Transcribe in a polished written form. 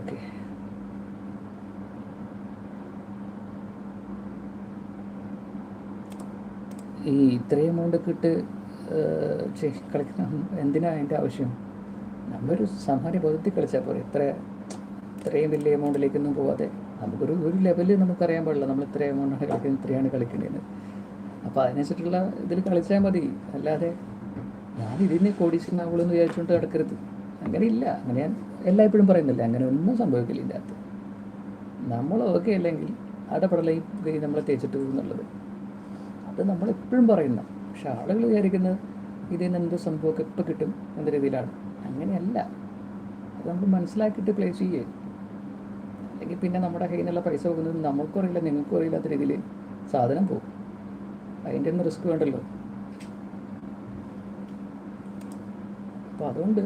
Okay. ഈ ഇത്രയും എമൗണ്ടൊക്കെ ഇട്ട് കളിക്കണം എന്തിനാ അതിൻ്റെ ആവശ്യം? നമ്മളൊരു സാമാന്യ ബോധത്തിൽ കളിച്ചാൽ പോരെ. ഇത്രയും വലിയ എമൗണ്ടിലേക്കൊന്നും പോവാതെ നമുക്കൊരു ലെവല് നമുക്കറിയാൻ പാടില്ല, നമ്മൾ ഇത്ര എമൗണ്ടാണ് കളിക്കുന്നത്, ഇത്രയാണ് കളിക്കേണ്ടതെന്ന്. അപ്പോൾ അതിനനുസരിച്ചുള്ള ഇതിൽ കളിച്ചാൽ മതി. അല്ലാതെ ഞാൻ ഇതിന് കോടീശ്വരനാവുള്ളൂ വിചാരിച്ചുകൊണ്ട് നടക്കരുത്. അങ്ങനെയില്ല. അങ്ങനെ ഞാൻ എല്ലായ്പ്പോഴും പറയുന്നില്ല, അങ്ങനെ ഒന്നും സംഭവിക്കില്ല ഇതിൻ്റെ അകത്ത്. നമ്മൾ ഓക്കെ അല്ലെങ്കിൽ അടപടലയും കൈ നമ്മളെ തേച്ചിട്ട് എന്നുള്ളത് അത് നമ്മളെപ്പോഴും പറയുന്ന. പക്ഷെ ആളുകൾ വിചാരിക്കുന്നത് ഇതിന് എന്ത് സംഭവമൊക്കെ എപ്പോൾ കിട്ടും എന്ന രീതിയിലാണ്. അങ്ങനെയല്ല. അത് നമ്മൾ മനസ്സിലാക്കിയിട്ട് പ്ലേ ചെയ്യേ. അല്ലെങ്കിൽ പിന്നെ നമ്മുടെ കയ്യിൽ നിന്നുള്ള പൈസ പോകുന്നത് നമുക്കും അറിയില്ല, നിങ്ങൾക്കും അറിയില്ലാത്ത രീതിയിൽ സാധനം പോകും. അതിൻ്റെ ഒന്നും റിസ്ക് വേണ്ടല്ലോ. അപ്പോൾ അതുകൊണ്ട്